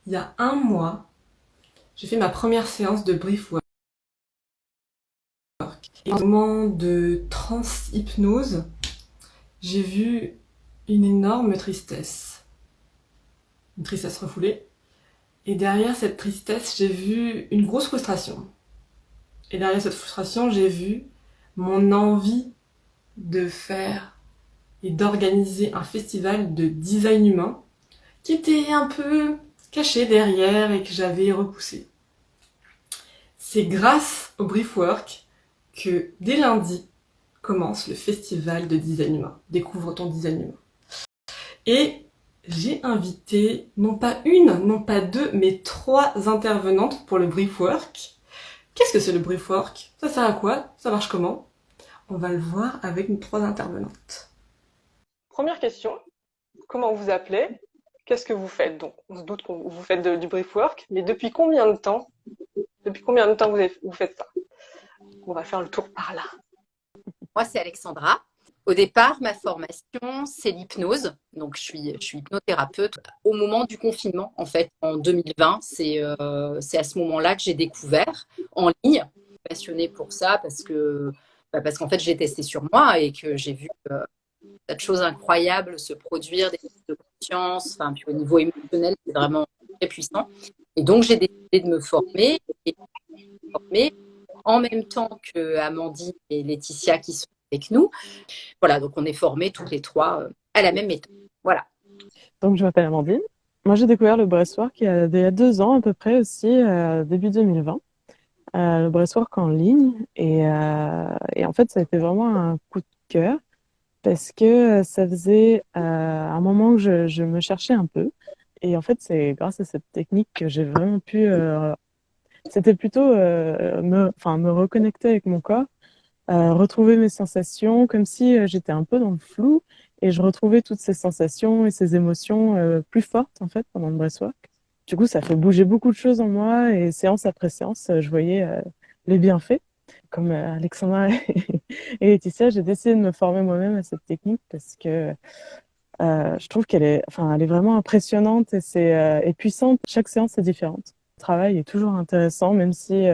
Il y a un mois, j'ai fait ma première séance de brief work. Et au moment de trans-hypnose, j'ai vu une énorme tristesse. Une tristesse refoulée. Et derrière cette tristesse, j'ai vu une grosse frustration. Et derrière cette frustration, j'ai vu mon envie de faire et d'organiser un festival de design humain qui était un peu caché derrière et que j'avais repoussé. C'est grâce au Briefwork que dès lundi commence le festival de design humain. Découvre ton design humain. Et j'ai invité non pas une, non pas deux, mais 3 intervenantes pour le Briefwork. Qu'est-ce que c'est le Briefwork? Ça sert à quoi? Ça marche comment? On va le voir avec nos 3 intervenantes. Première question, comment vous appelez? Qu'est-ce que vous faites? Donc, on se doute que vous faites du Briefwork, mais depuis combien de temps? Depuis combien de temps vous faites ça? On va faire le tour par là. Moi, c'est Alexandra. Au départ, ma formation, c'est l'hypnose. Donc, je suis hypnothérapeute. Au moment du confinement, en fait, en 2020, c'est à ce moment-là que j'ai découvert en ligne. Je suis passionnée pour ça parce qu'en fait, j'ai testé sur moi et que j'ai vu tas de choses incroyables se produire, des prises de conscience. Enfin, puis au niveau émotionnel, c'est vraiment très puissant. Et donc, j'ai décidé de me former et de me former en même temps que Amandine et Laetitia qui sont avec nous. Voilà, donc on est formés toutes les trois à la même méthode. Voilà. Donc, je m'appelle Amandine. Moi, j'ai découvert le breathwork il y a 2 ans à peu près aussi, début 2020. Le breathwork en ligne. Et en fait, ça a été vraiment un coup de cœur parce que ça faisait un moment que je me cherchais un peu. Et en fait, c'est grâce à cette technique que j'ai vraiment pu... c'était plutôt me reconnecter avec mon corps, retrouver mes sensations, comme si j'étais un peu dans le flou et je retrouvais toutes ces sensations et ces émotions plus fortes en fait pendant le breathwork. Du coup, ça fait bouger beaucoup de choses en moi et séance après séance, je voyais les bienfaits. Comme Alexandra et Laetitia, j'ai décidé de me former moi-même à cette technique parce que je trouve elle est vraiment impressionnante et puissante. Chaque séance est différente. Le travail est toujours intéressant, même si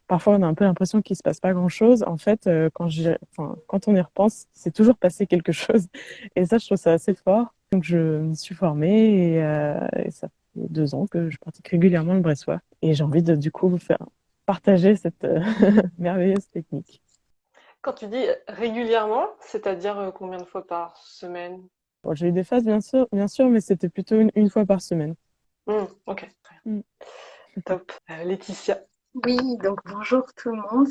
parfois on a un peu l'impression qu'il se passe pas grand-chose. En fait, quand on y repense, c'est toujours passé quelque chose. Et ça, je trouve ça assez fort. Donc, je me suis formée et ça fait 2 ans que je pratique régulièrement le breathwork. Et j'ai envie de, du coup, vous faire partager cette merveilleuse technique. Quand tu dis régulièrement, c'est-à-dire combien de fois par semaine? Bon, j'ai eu des phases, bien sûr, mais c'était plutôt une fois par semaine. Ok, très bien. Mm. Top. Laetitia. Oui, donc bonjour tout le monde.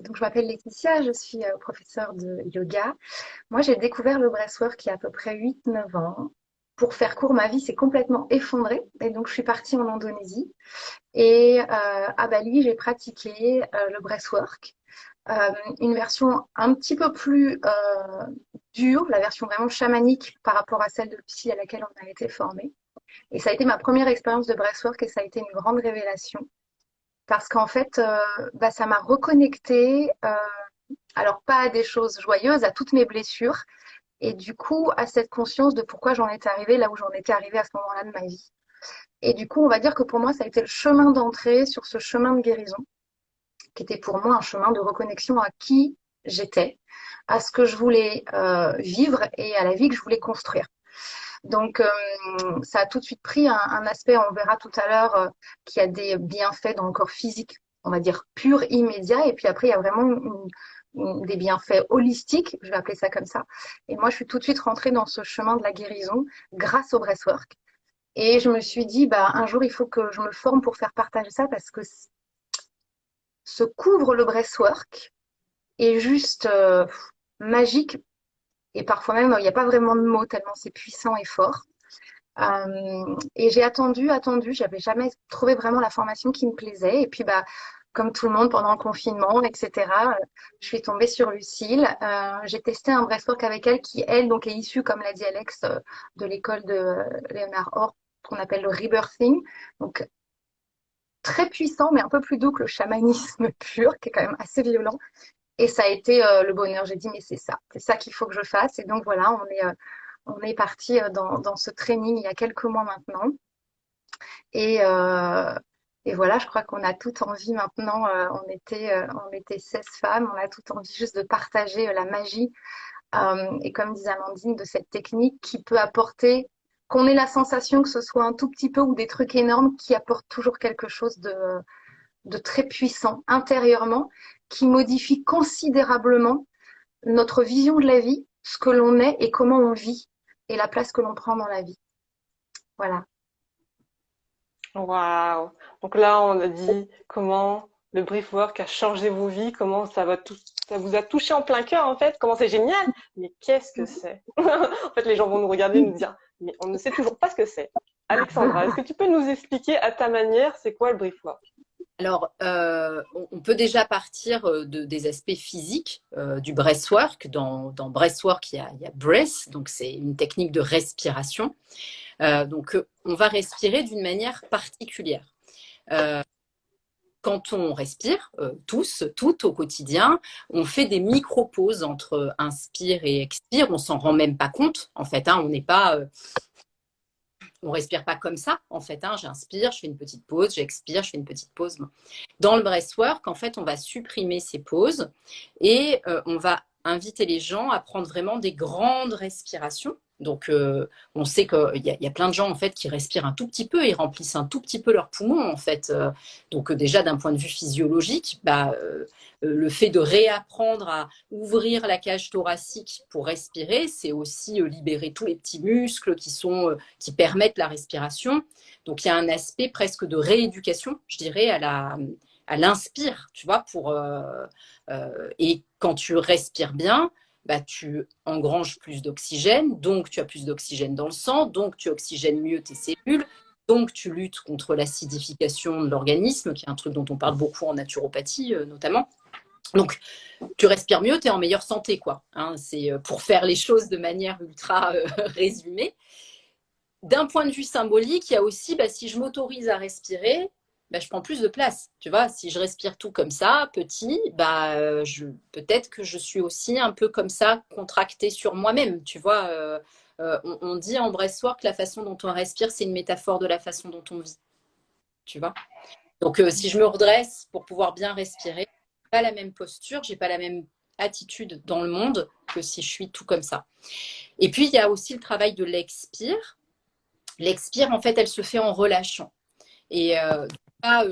Donc je m'appelle Laetitia, je suis professeure de yoga. Moi, j'ai découvert le breathwork il y a à peu près 8 9 ans. Pour faire court, ma vie s'est complètement effondrée et donc je suis partie en Indonésie. Et à Bali, j'ai pratiqué le breathwork, une version un petit peu plus dure, la version vraiment chamanique par rapport à celle de psy à laquelle on a été formé. Et ça a été ma première expérience de breathwork et ça a été une grande révélation parce qu'en fait, ça m'a reconnectée, alors pas à des choses joyeuses, à toutes mes blessures et du coup à cette conscience de pourquoi j'en étais arrivée là où j'en étais arrivée à ce moment-là de ma vie. Et du coup, on va dire que pour moi, ça a été le chemin d'entrée sur ce chemin de guérison, qui était pour moi un chemin de reconnexion à qui j'étais, à ce que je voulais vivre et à la vie que je voulais construire. Donc, ça a tout de suite pris un aspect, on verra tout à l'heure, qui a des bienfaits dans le corps physique, on va dire pur, immédiat. Et puis après, il y a vraiment des bienfaits holistiques, je vais appeler ça comme ça. Et moi, je suis tout de suite rentrée dans ce chemin de la guérison grâce au breathwork. Et je me suis dit, un jour, il faut que je me forme pour faire partager ça parce que ce couvre le breathwork est juste magique. Et parfois même, il n'y a pas vraiment de mots tellement c'est puissant et fort. Et j'ai attendu, j'avais jamais trouvé vraiment la formation qui me plaisait. Et puis, comme tout le monde pendant le confinement, etc., je suis tombée sur Lucille. J'ai testé un breathwork avec elle qui, elle, donc est issue, comme l'a dit Alex, de l'école de Léonard Orr, qu'on appelle le rebirthing. Donc, très puissant, mais un peu plus doux que le chamanisme pur, qui est quand même assez violent. Et ça a été le bonheur. J'ai dit, mais c'est ça qu'il faut que je fasse. Et donc voilà, on est parti dans ce training il y a quelques mois maintenant. Et, euh, et voilà, je crois qu'on a toute envie maintenant, on était 16 femmes, on a toute envie juste de partager la magie, et comme disait Amandine, de cette technique qui peut apporter, qu'on ait la sensation que ce soit un tout petit peu ou des trucs énormes qui apportent toujours quelque chose de très puissant intérieurement, qui modifie considérablement notre vision de la vie, ce que l'on est et comment on vit, et la place que l'on prend dans la vie. Voilà. Waouh! Donc là, on a dit comment le brief work a changé vos vies, comment ça vous a touché en plein cœur en fait, comment c'est génial. Mais qu'est-ce que c'est? En fait, les gens vont nous regarder et nous dire, mais on ne sait toujours pas ce que c'est. Alexandra, est-ce que tu peux nous expliquer à ta manière, c'est quoi le brief work? Alors, on peut déjà partir des aspects physiques du breathwork. Dans breathwork, il y a breath, donc c'est une technique de respiration. Donc, on va respirer d'une manière particulière. Quand on respire, toutes au quotidien, on fait des micro-pauses entre inspire et expire. On s'en rend même pas compte, en fait. On n'est pas... on respire pas comme ça, en fait. J'inspire, je fais une petite pause, j'expire, je fais une petite pause. Dans le breathwork, en fait, on va supprimer ces pauses et on va inviter les gens à prendre vraiment des grandes respirations. Donc, on sait qu'il y a plein de gens, en fait, qui respirent un tout petit peu, ils remplissent un tout petit peu leurs poumons, en fait. Donc, déjà, d'un point de vue physiologique, le fait de réapprendre à ouvrir la cage thoracique pour respirer, c'est aussi libérer tous les petits muscles qui permettent la respiration. Donc, il y a un aspect presque de rééducation, je dirais, à l'inspire, tu vois, et quand tu respires bien, tu engranges plus d'oxygène, donc tu as plus d'oxygène dans le sang, donc tu oxygènes mieux tes cellules, donc tu luttes contre l'acidification de l'organisme, qui est un truc dont on parle beaucoup en naturopathie notamment. Donc, tu respires mieux, tu es en meilleure santé, quoi. C'est pour faire les choses de manière ultra résumée. D'un point de vue symbolique, il y a aussi, si je m'autorise à respirer, je prends plus de place. Tu vois, si je respire tout comme ça, petit, peut-être que je suis aussi un peu comme ça, contractée sur moi-même. Tu vois, on dit en breathwork que la façon dont on respire, c'est une métaphore de la façon dont on vit. Tu vois. Donc, si je me redresse pour pouvoir bien respirer, pas la même posture, j'ai pas la même attitude dans le monde que si je suis tout comme ça. Et puis, il y a aussi le travail de l'expire. L'expire, en fait, elle se fait en relâchant. Et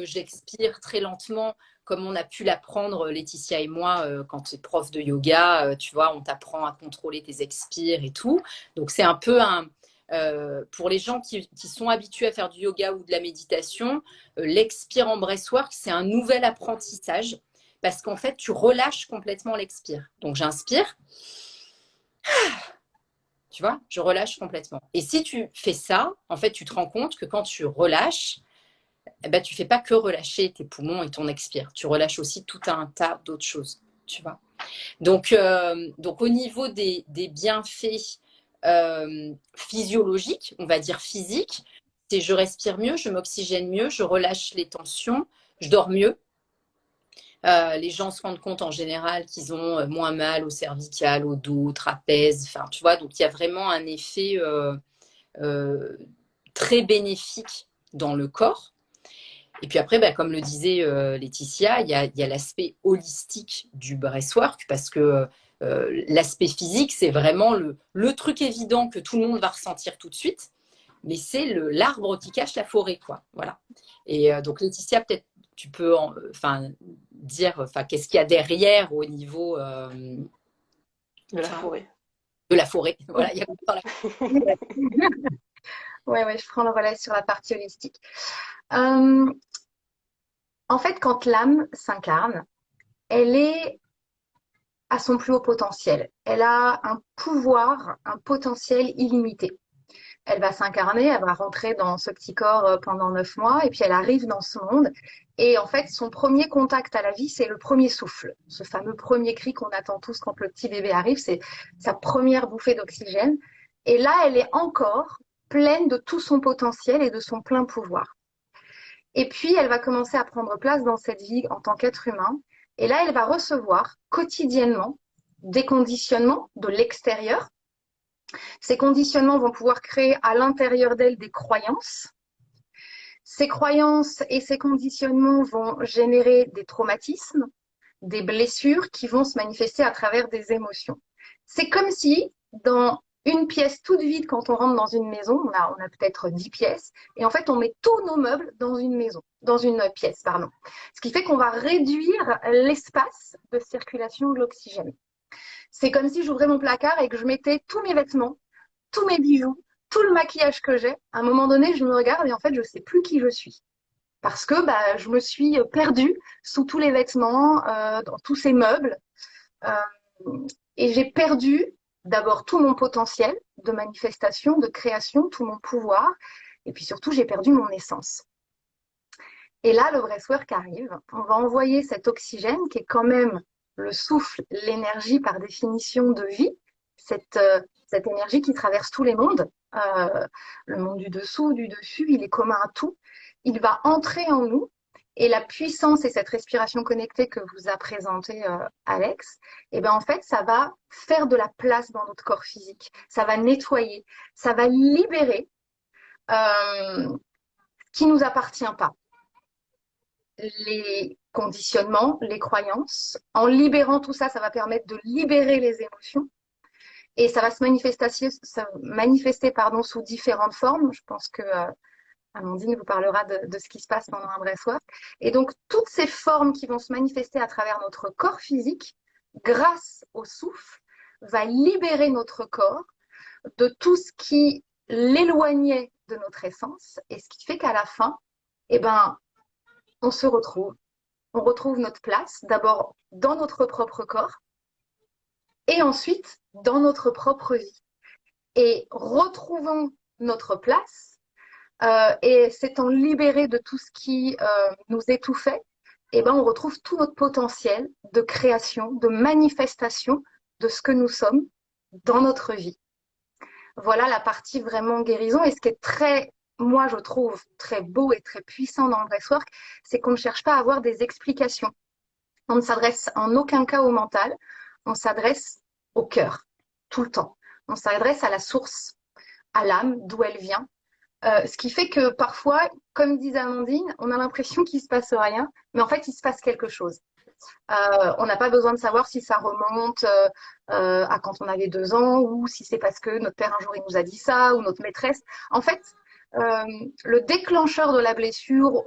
j'expire très lentement, comme on a pu l'apprendre, Laetitia et moi, quand tu es prof de yoga, tu vois, on t'apprend à contrôler tes expires et tout. Donc, c'est un peu pour les gens qui sont habitués à faire du yoga ou de la méditation, l'expire en breathwork, c'est un nouvel apprentissage parce qu'en fait, tu relâches complètement l'expire. Donc, j'inspire. Tu vois, je relâche complètement. Et si tu fais ça, en fait, tu te rends compte que quand tu relâches, tu fais pas que relâcher tes poumons et ton expire. Tu relâches aussi tout un tas d'autres choses, tu vois. Donc au niveau des bienfaits physiologiques, on va dire physiques, c'est je respire mieux, je m'oxygène mieux, je relâche les tensions, je dors mieux. Les gens se rendent compte en général qu'ils ont moins mal au cervical, au dos, au trapèze. Enfin, tu vois, donc il y a vraiment un effet très bénéfique dans le corps. Et puis après, comme le disait Laetitia, il y a l'aspect holistique du breathwork parce que l'aspect physique, c'est vraiment le truc évident que tout le monde va ressentir tout de suite, mais c'est l'arbre qui cache la forêt, quoi. Voilà. Et donc Laetitia, peut-être tu peux dire qu'est-ce qu'il y a derrière au niveau de la forêt. De la forêt. Voilà, il y a dans la forêt. Ouais, je prends le relais sur la partie holistique. En fait, quand l'âme s'incarne, elle est à son plus haut potentiel. Elle a un pouvoir, un potentiel illimité. Elle va s'incarner, elle va rentrer dans ce petit corps pendant 9 mois et puis elle arrive dans ce monde. Et en fait, son premier contact à la vie, c'est le premier souffle. Ce fameux premier cri qu'on attend tous quand le petit bébé arrive, c'est sa première bouffée d'oxygène. Et là, elle est encore pleine de tout son potentiel et de son plein pouvoir. Et puis, elle va commencer à prendre place dans cette vie en tant qu'être humain. Et là, elle va recevoir quotidiennement des conditionnements de l'extérieur. Ces conditionnements vont pouvoir créer à l'intérieur d'elle des croyances. Ces croyances et ces conditionnements vont générer des traumatismes, des blessures qui vont se manifester à travers des émotions. C'est comme si dans une pièce toute vide, quand on rentre dans une maison, on a peut-être 10 pièces, et en fait on met tous nos meubles dans une pièce, pardon. Ce qui fait qu'on va réduire l'espace de circulation de l'oxygène. C'est comme si j'ouvrais mon placard et que je mettais tous mes vêtements, tous mes bijoux, tout le maquillage que j'ai. À un moment donné, je me regarde et en fait, je sais plus qui je suis. Parce que je me suis perdue sous tous les vêtements, dans tous ces meubles. Et j'ai perdu d'abord tout mon potentiel de manifestation, de création, tout mon pouvoir. Et puis surtout, j'ai perdu mon essence. Et là, le breathwork arrive. On va envoyer cet oxygène qui est quand même le souffle, l'énergie par définition de vie, cette énergie qui traverse tous les mondes, le monde du dessous, du dessus, il est commun à tout. Il va entrer en nous et la puissance et cette respiration connectée que vous a présenté Alex, et ben en fait, ça va faire de la place dans notre corps physique. Ça va nettoyer, ça va libérer ce qui nous appartient pas. Les conditionnements, les croyances. En libérant tout ça, ça va permettre de libérer les émotions. Et ça va se manifester sous différentes formes. Je pense que Amandine vous parlera de ce qui se passe pendant un breathwork. Et donc, toutes ces formes qui vont se manifester à travers notre corps physique, grâce au souffle, va libérer notre corps de tout ce qui l'éloignait de notre essence. Et ce qui fait qu'à la fin, on se retrouve. On retrouve notre place, d'abord dans notre propre corps, et ensuite dans notre propre vie. Et retrouvant notre place, et s'étant libéré de tout ce qui nous étouffait, on retrouve tout notre potentiel de création, de manifestation de ce que nous sommes dans notre vie. Voilà la partie vraiment guérison. Et ce qui est moi je trouve très beau et très puissant dans le breathwork, c'est qu'on ne cherche pas à avoir des explications. On ne s'adresse en aucun cas au mental, on s'adresse au cœur, tout le temps. On s'adresse à la source, à l'âme, d'où elle vient. Ce qui fait que parfois, comme disait Amandine, on a l'impression qu'il ne se passe rien, mais en fait, il se passe quelque chose. On n'a pas besoin de savoir si ça remonte à quand on avait 2 ans, ou si c'est parce que notre père un jour il nous a dit ça, ou notre maîtresse. En fait, le déclencheur de la blessure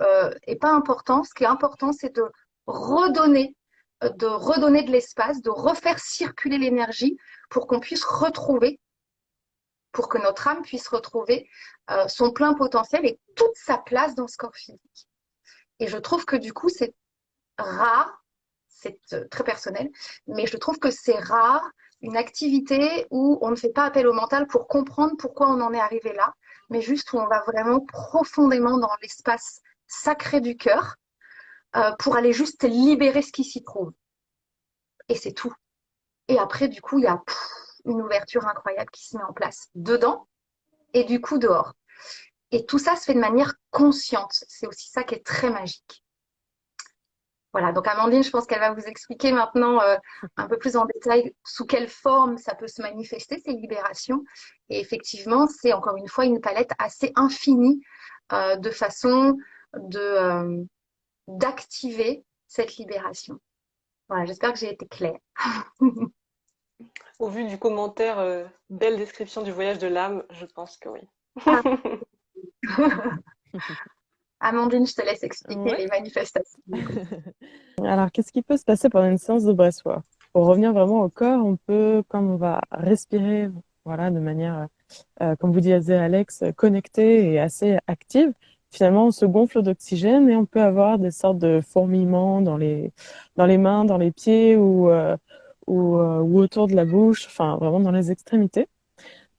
est pas important. Ce qui est important, c'est de redonner de l'espace, de refaire circuler l'énergie pour qu'on puisse retrouver, pour que notre âme puisse retrouver son plein potentiel et toute sa place dans ce corps physique. Et je trouve que du coup, c'est rare, c'est très personnel, mais je trouve que c'est rare une activité où on ne fait pas appel au mental pour comprendre pourquoi on en est arrivé là, mais juste où on va vraiment profondément dans l'espace sacré du cœur pour aller juste libérer ce qui s'y trouve. Et c'est tout. Et après, du coup, il y a une ouverture incroyable qui se met en place dedans et du coup dehors. Et tout ça se fait de manière consciente. C'est aussi ça qui est très magique. Voilà, donc Amandine, je pense qu'elle va vous expliquer maintenant un peu plus en détail sous quelle forme ça peut se manifester, ces libérations. Et effectivement, c'est encore une fois une palette assez infinie de façons d'activer cette libération. Voilà, j'espère que j'ai été claire. Au vu du commentaire, belle description du voyage de l'âme, je pense que oui. Ah. Amandine, je te laisse expliquer les manifestations. Alors, qu'est-ce qui peut se passer pendant une séance de breathwork? Pour revenir vraiment au corps, comme on va respirer, voilà, de manière, comme vous disiez Alex, connectée et assez active, finalement, on se gonfle d'oxygène et on peut avoir des sortes de fourmillements dans les mains, dans les pieds ou autour de la bouche, enfin, vraiment dans les extrémités.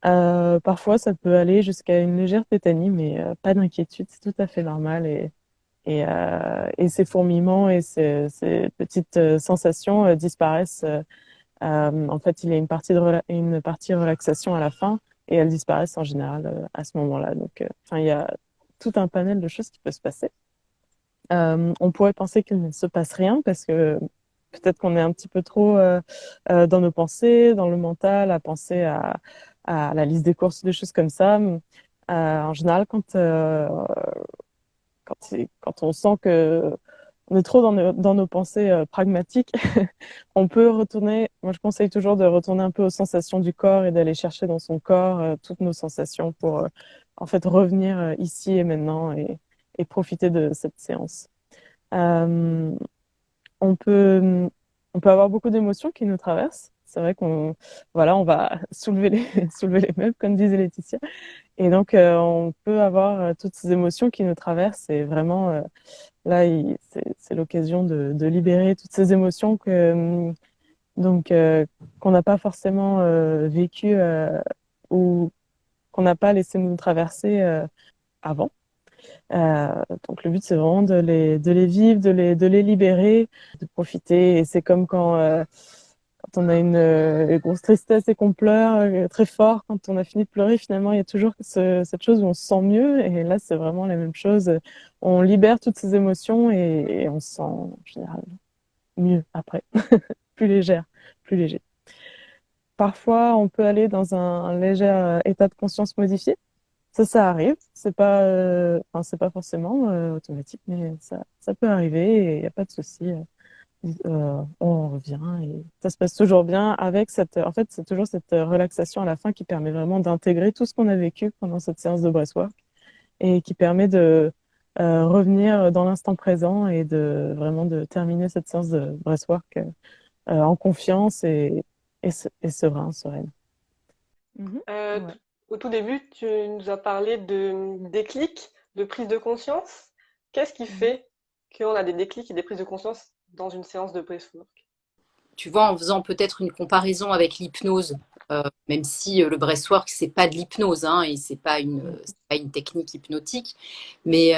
Parfois, ça peut aller jusqu'à une légère tétanie, mais pas d'inquiétude, c'est tout à fait normal. Et ces fourmillements et ces petites sensations disparaissent. En fait, il y a une partie relaxation à la fin et elles disparaissent en général à ce moment-là. Donc, il y a tout un panel de choses qui peut se passer. On pourrait penser qu'il ne se passe rien parce que peut-être qu'on est un petit peu trop dans nos pensées, dans le mental, à penser à la liste des courses, des choses comme ça. En général, quand quand on sent que on est trop dans nos pensées pragmatiques, on peut retourner. Moi, je conseille toujours de retourner un peu aux sensations du corps et d'aller chercher dans son corps toutes nos sensations pour en fait revenir ici et maintenant et profiter de cette séance. Euh, on peut, on peut avoir beaucoup d'émotions qui nous traversent. C'est vrai on va soulever les meubles, comme disait Laetitia. Et donc, on peut avoir toutes ces émotions qui nous traversent et vraiment, là, c'est l'occasion de libérer toutes ces émotions donc, qu'on n'a pas forcément vécues ou qu'on n'a pas laissé nous traverser avant. Donc, le but, c'est vraiment de les vivre, de les libérer, de profiter. Et c'est comme quand on a une grosse tristesse et qu'on pleure très fort, quand on a fini de pleurer, finalement, il y a toujours cette chose où on se sent mieux. Et là, c'est vraiment la même chose. On libère toutes ces émotions et on se sent en général mieux après, plus légère, plus léger. Parfois, on peut aller dans un léger état de conscience modifié. Ça arrive. C'est pas forcément automatique, mais ça peut arriver et il n'y a pas de souci. On revient et ça se passe toujours bien avec en fait, c'est toujours cette relaxation à la fin qui permet vraiment d'intégrer tout ce qu'on a vécu pendant cette séance de breathwork et qui permet de revenir dans l'instant présent et vraiment de terminer cette séance de breathwork en confiance et sereine. Euh, Ouais. Au tout début, tu nous as parlé de déclic, de prise de conscience. Qu'est-ce qui fait qu'on a des déclics et des prises de conscience dans une séance de breathwork? Tu vois, en faisant peut-être une comparaison avec l'hypnose, même si le breathwork, c'est pas de l'hypnose, hein, et c'est pas une technique hypnotique, mais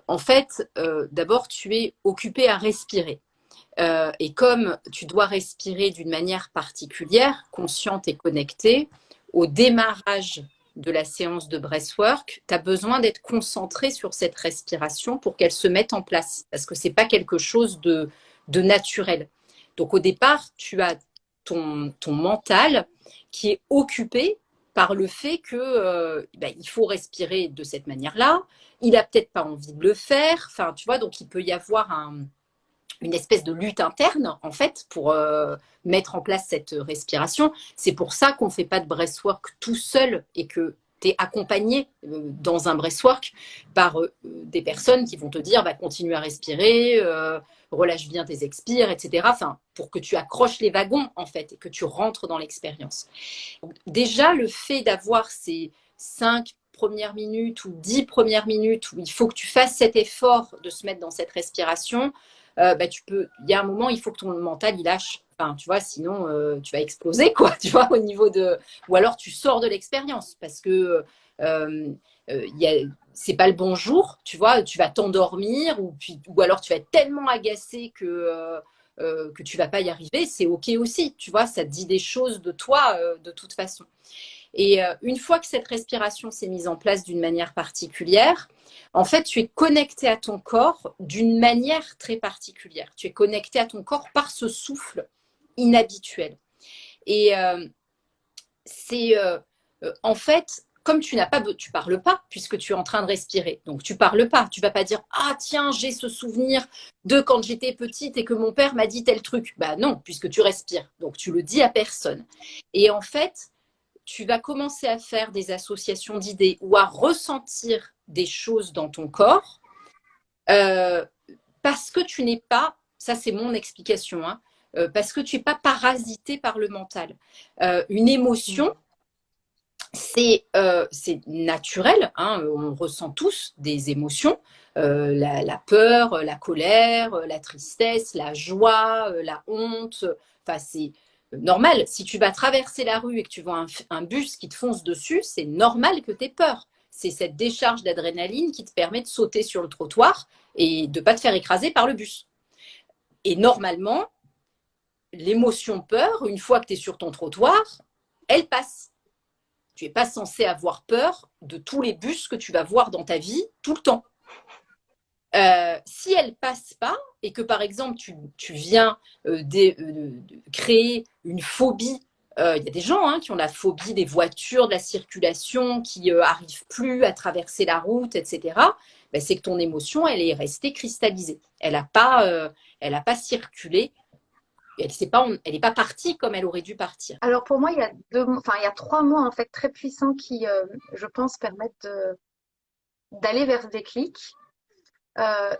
en fait, d'abord, tu es occupé à respirer. Et comme tu dois respirer d'une manière particulière, consciente et connectée, au démarrage de la séance de breathwork, tu as besoin d'être concentré sur cette respiration pour qu'elle se mette en place, parce que c'est pas quelque chose de naturel. Donc au départ, tu as ton mental qui est occupé par le fait que il faut respirer de cette manière-là. Il a peut-être pas envie de le faire. Enfin, tu vois, donc il peut y avoir une espèce de lutte interne, en fait, pour mettre en place cette respiration. C'est pour ça qu'on ne fait pas de breathwork tout seul et que tu es accompagné dans un breathwork par des personnes qui vont te dire continue à respirer, relâche bien tes expires, etc. Enfin, pour que tu accroches les wagons, en fait, et que tu rentres dans l'expérience. Donc, déjà, le fait d'avoir ces 5 premières minutes ou 10 premières minutes où il faut que tu fasses cet effort de se mettre dans cette respiration, il y a un moment, il faut que ton mental il lâche. Enfin, tu vois, sinon tu vas exploser, quoi. Tu vois, au niveau de, ou alors tu sors de l'expérience parce que c'est pas le bon jour. Tu vois, tu vas t'endormir ou alors tu vas être tellement agacé que tu vas pas y arriver. C'est ok aussi. Tu vois, ça te dit des choses de toi de toute façon. Et une fois que cette respiration s'est mise en place d'une manière particulière, en fait, tu es connecté à ton corps d'une manière très particulière. Tu es connecté à ton corps par ce souffle inhabituel. Et c'est en fait, comme tu parles pas puisque tu es en train de respirer. Donc tu parles pas. Tu vas pas dire ah tiens j'ai ce souvenir de quand j'étais petite et que mon père m'a dit tel truc. Bah non, puisque tu respires. Donc tu le dis à personne. Et en fait, tu vas commencer à faire des associations d'idées ou à ressentir des choses dans ton corps parce que tu n'es pas, ça c'est mon explication, hein, parce que tu n'es pas parasité par le mental. Une émotion, c'est naturel, hein, on ressent tous des émotions, la peur, la colère, la tristesse, la joie, la honte, enfin c'est normal. Si tu vas traverser la rue et que tu vois un bus qui te fonce dessus, c'est normal que tu aies peur. C'est cette décharge d'adrénaline qui te permet de sauter sur le trottoir et de ne pas te faire écraser par le bus. Et normalement, l'émotion peur, une fois que tu es sur ton trottoir, elle passe. Tu n'es pas censé avoir peur de tous les bus que tu vas voir dans ta vie tout le temps. Si elle ne passe pas et que, par exemple, tu viens créer une phobie, il y a des gens qui ont la phobie des voitures, de la circulation, qui n'arrivent plus à traverser la route, etc. ben, c'est que ton émotion, elle est restée cristallisée. Elle n'a pas circulé. Elle n'est pas partie comme elle aurait dû partir. Alors pour moi, il y a 3 mots en fait très puissants qui, je pense, permettent d'aller vers ce déclic.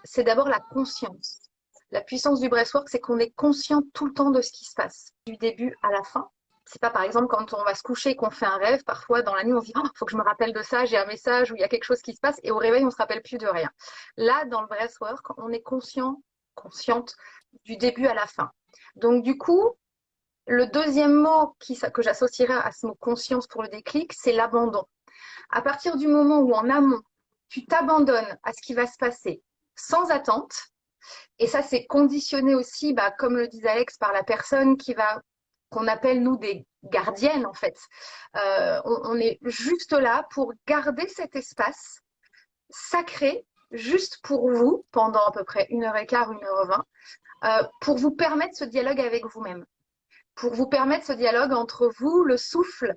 C'est d'abord la conscience. La puissance du breathwork, c'est qu'on est conscient tout le temps de ce qui se passe, du début à la fin. C'est pas par exemple quand on va se coucher et qu'on fait un rêve, parfois dans la nuit on se dit oh, faut que je me rappelle de ça, j'ai un message ou il y a quelque chose qui se passe et au réveil on se rappelle plus de rien. Là dans le breathwork, on est consciente du début à la fin. Donc du coup, le deuxième mot que j'associerais à ce mot conscience pour le déclic, c'est l'abandon. À partir du moment où en amont, tu t'abandonnes à ce qui va se passer sans attente, et ça c'est conditionné aussi, comme le disait Alex, par la personne qu'on appelle nous des gardiennes en fait. On est juste là pour garder cet espace sacré, juste pour vous, pendant à peu près 1h15, 1h20, pour vous permettre ce dialogue avec vous-même. Pour vous permettre ce dialogue entre vous, le souffle,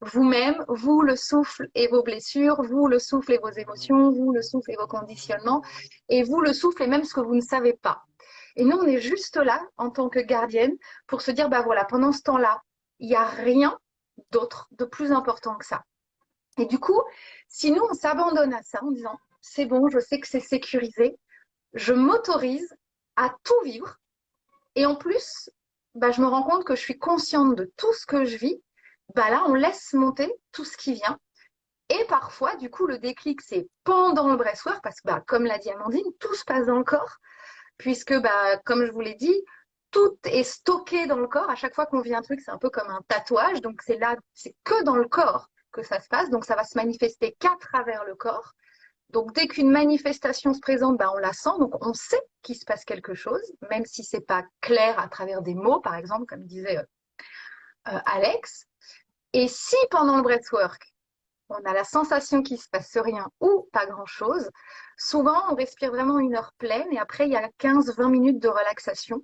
vous-même, vous, le souffle et vos blessures, vous, le souffle et vos émotions, vous, le souffle et vos conditionnements, et vous, le souffle et même ce que vous ne savez pas. Et nous, on est juste là, en tant que gardienne, pour se dire, voilà, pendant ce temps-là, il n'y a rien d'autre, de plus important que ça. Et du coup, si nous, on s'abandonne à ça en disant, c'est bon, je sais que c'est sécurisé, je m'autorise à tout vivre, et en plus, je me rends compte que je suis consciente de tout ce que je vis. Là, on laisse monter tout ce qui vient. Et parfois, du coup, le déclic, c'est pendant le breathwork, parce que, comme l'a dit Amandine, tout se passe dans le corps, puisque, comme je vous l'ai dit, tout est stocké dans le corps. À chaque fois qu'on vit un truc, c'est un peu comme un tatouage. Donc, c'est que dans le corps que ça se passe. Donc, ça va se manifester qu'à travers le corps. Donc, dès qu'une manifestation se présente, on la sent. Donc, on sait qu'il se passe quelque chose, même si c'est pas clair à travers des mots, par exemple, comme disait Alex. Et si pendant le breathwork, on a la sensation qu'il se passe rien ou pas grand-chose, souvent on respire vraiment 1 heure pleine et après il y a 15-20 minutes de relaxation.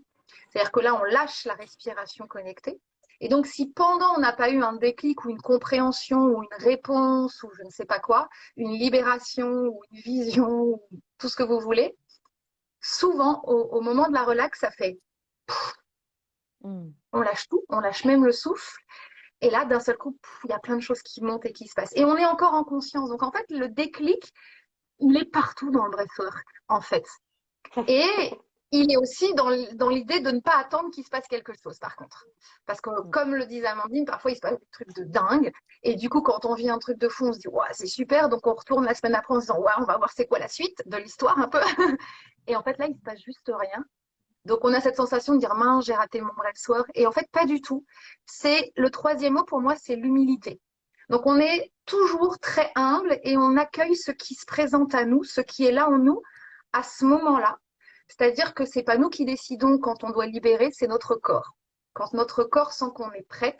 C'est-à-dire que là, on lâche la respiration connectée. Et donc, si pendant on n'a pas eu un déclic ou une compréhension ou une réponse ou je ne sais pas quoi, une libération ou une vision ou tout ce que vous voulez, souvent au moment de la relax, ça fait on lâche tout, on lâche même le souffle. Et là, d'un seul coup, il y a plein de choses qui montent et qui se passent. Et on est encore en conscience. Donc, en fait, le déclic, il est partout dans le breathwork, en fait. Et il est aussi dans l'idée de ne pas attendre qu'il se passe quelque chose, par contre. Parce que, comme le disait Amandine, parfois, il se passe des trucs de dingue. Et du coup, quand on vit un truc de fou, on se dit, ouais, c'est super. Donc, on retourne la semaine après en se disant, ouais, on va voir c'est quoi la suite de l'histoire, un peu. Et en fait, là, il se passe juste rien. Donc, on a cette sensation de dire, mince, j'ai raté mon breathwork. Et en fait, pas du tout. C'est le troisième mot pour moi, c'est l'humilité. Donc, on est toujours très humble et on accueille ce qui se présente à nous, ce qui est là en nous à ce moment-là. C'est-à-dire que c'est pas nous qui décidons quand on doit libérer, c'est notre corps. Quand notre corps sent qu'on est prête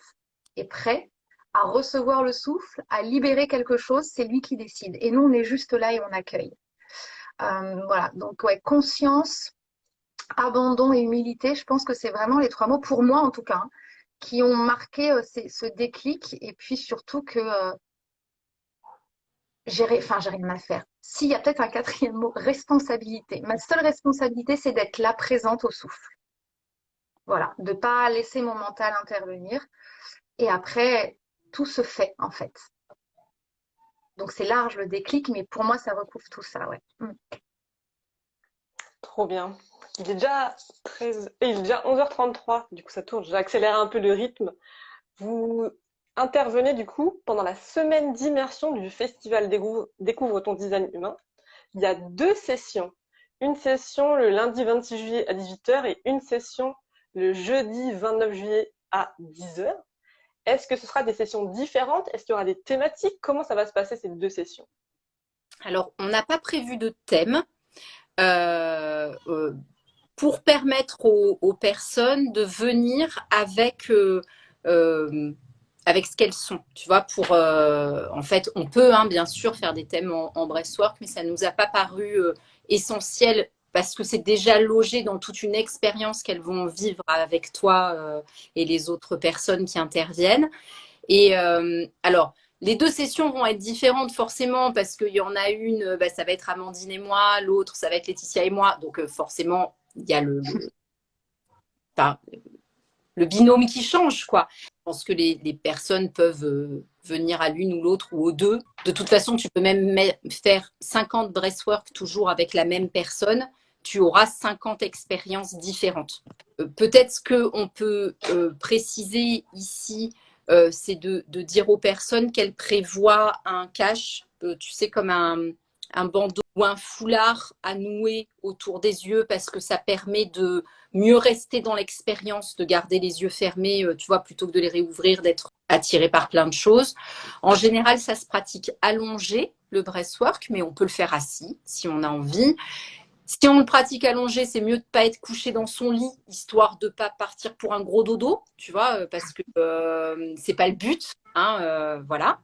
et prêt à recevoir le souffle, à libérer quelque chose, c'est lui qui décide. Et nous, on est juste là et on accueille. Voilà. Donc, ouais, conscience, abandon et humilité, je pense que c'est vraiment les 3 mots, pour moi en tout cas, qui ont marqué ce déclic. Et puis surtout que j'ai rien à faire. S'il y a peut-être un 4e mot, responsabilité. Ma seule responsabilité, c'est d'être là, présente au souffle. Voilà, de ne pas laisser mon mental intervenir. Et après, tout se fait en fait. Donc c'est large le déclic, mais pour moi, ça recouvre tout ça, ouais. Trop bien. Il est déjà 11h33, du coup ça tourne, j'ai accéléré un peu le rythme. Vous intervenez du coup pendant la semaine d'immersion du festival Découvre ton design humain. Il y a 2 sessions. Une session le lundi 26 juillet à 18h et une session le jeudi 29 juillet à 10h. Est-ce que ce sera des sessions différentes? Est-ce qu'il y aura des thématiques? Comment ça va se passer ces 2 sessions? Alors, on n'a pas prévu de thème. Pour permettre aux personnes de venir avec ce qu'elles sont, tu vois, en fait, on peut bien sûr faire des thèmes en breathwork, mais ça ne nous a pas paru essentiel parce que c'est déjà logé dans toute une expérience qu'elles vont vivre avec toi et les autres personnes qui interviennent. Et alors, Les 2 sessions vont être différentes forcément parce qu'il y en a une, ça va être Amandine et moi, l'autre, ça va être Laetitia et moi. Donc forcément, il y a enfin, le binôme qui change, quoi. Je pense que les personnes peuvent venir à l'une ou l'autre ou aux deux. De toute façon, tu peux même faire 50 breathwork toujours avec la même personne. Tu auras 50 expériences différentes. Peut-être ce qu'on peut préciser ici, c'est de dire aux personnes qu'elles prévoient un cache, tu sais, comme un bandeau ou un foulard à nouer autour des yeux parce que ça permet de mieux rester dans l'expérience, de garder les yeux fermés, tu vois, plutôt que de les réouvrir, d'être attiré par plein de choses. En général, ça se pratique allongé, le breathwork, mais on peut le faire assis si on a envie. Si on le pratique allongé, c'est mieux de ne pas être couché dans son lit, histoire de ne pas partir pour un gros dodo, tu vois, parce que c'est pas le but, hein, voilà.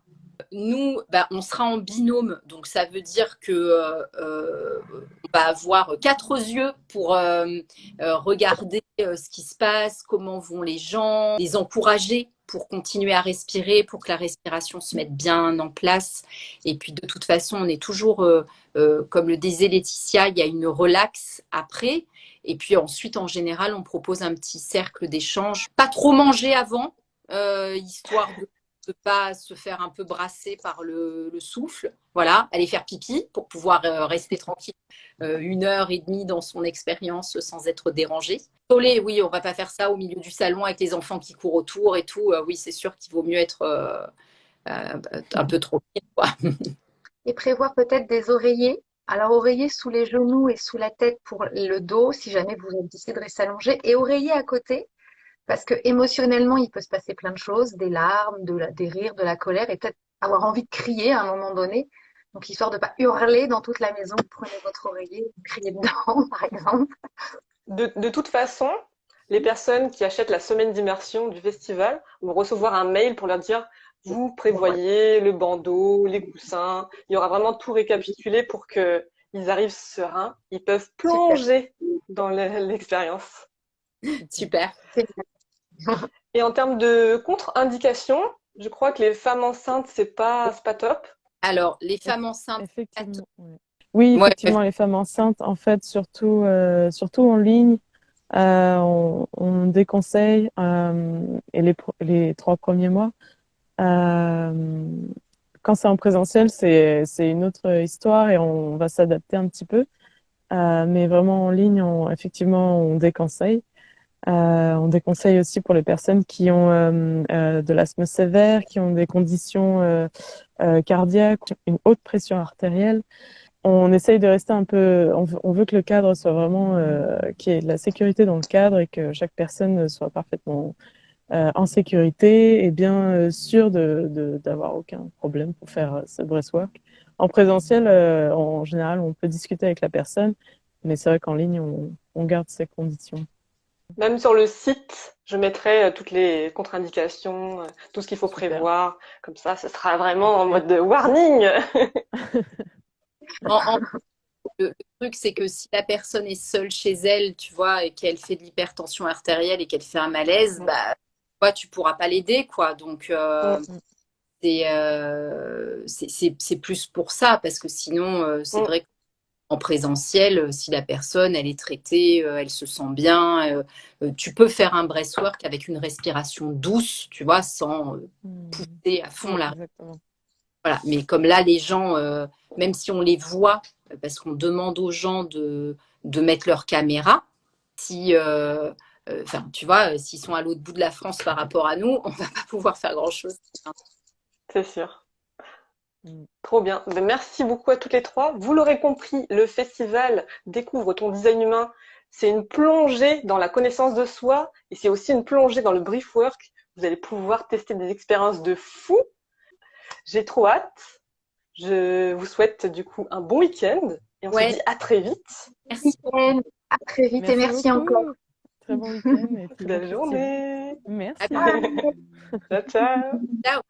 Nous, on sera en binôme, donc ça veut dire que on va avoir 4 yeux pour regarder ce qui se passe, comment vont les gens, les encourager pour continuer à respirer, pour que la respiration se mette bien en place. Et puis de toute façon, on est toujours, comme le disait Laetitia, il y a une relax après. Et puis ensuite, en général, on propose un petit cercle d'échange. Pas trop manger avant, histoire de ne pas se faire un peu brasser par le souffle. Voilà, aller faire pipi pour pouvoir rester tranquille 1 heure et demie dans son expérience sans être dérangé. Isolé, oui, on va pas faire ça au milieu du salon avec les enfants qui courent autour et tout. Oui, c'est sûr qu'il vaut mieux être un peu tranquille, quoi. Et prévoir peut-être des oreillers. Alors, oreiller sous les genoux et sous la tête pour le dos, si jamais vous décidez de s'allonger, et oreiller à côté, parce que émotionnellement, il peut se passer plein de choses, des larmes, des rires, de la colère, et peut-être avoir envie de crier à un moment donné. Donc, histoire de pas hurler dans toute la maison, vous prenez votre oreiller, vous criez dedans, par exemple. De toute façon, les personnes qui achètent la semaine d'immersion du festival vont recevoir un mail pour leur dire vous prévoyez le bandeau, les coussins. Il y aura vraiment tout récapitulé pour qu'ils arrivent sereins. Ils peuvent plonger dans l'expérience. Super. Et en termes de contre-indications, je crois que les femmes enceintes, c'est pas top. Alors, les femmes enceintes. Effectivement. Oui, effectivement, les femmes enceintes, en fait, surtout en ligne, on déconseille et les 3 premiers mois. Quand c'est en présentiel, c'est une autre histoire et on va s'adapter un petit peu. Mais vraiment en ligne, effectivement, on déconseille. On déconseille aussi pour les personnes qui ont de l'asthme sévère, qui ont des conditions cardiaques, une haute pression artérielle. On essaye de rester un peu. On veut que le cadre soit vraiment qu'il y ait de la sécurité dans le cadre et que chaque personne soit parfaitement en sécurité et bien sûr d'avoir aucun problème pour faire ce breathwork. En présentiel, en général, on peut discuter avec la personne, mais c'est vrai qu'en ligne, on garde ces conditions. Même sur le site, je mettrai toutes les contre-indications, tout ce qu'il faut prévoir. Comme ça, ce sera vraiment en mode warning. Le truc, c'est que si la personne est seule chez elle, tu vois, et qu'elle fait de l'hypertension artérielle et qu'elle fait un malaise, tu pourras pas l'aider, quoi. Donc, c'est plus pour ça, parce que sinon, c'est vrai qu'en présentiel, si la personne, elle est traitée, elle se sent bien, tu peux faire un breathwork avec une respiration douce, tu vois, sans pousser à fond la... Voilà. Mais comme là, les gens, même si on les voit, parce qu'on demande aux gens de mettre leur caméra, si... tu vois, s'ils sont à l'autre bout de la France par rapport à nous, on va pas pouvoir faire grand-chose. C'est sûr. Trop bien. Merci beaucoup à toutes les 3. Vous l'aurez compris, le festival Découvre ton design humain, c'est une plongée dans la connaissance de soi et c'est aussi une plongée dans le breathwork. Vous allez pouvoir tester des expériences de fou. J'ai trop hâte. Je vous souhaite du coup un bon week-end et on se dit à très vite. Merci. À très vite et merci encore. Très bon week-end. Et belle journée. Merci. Ciao, ciao. Ciao.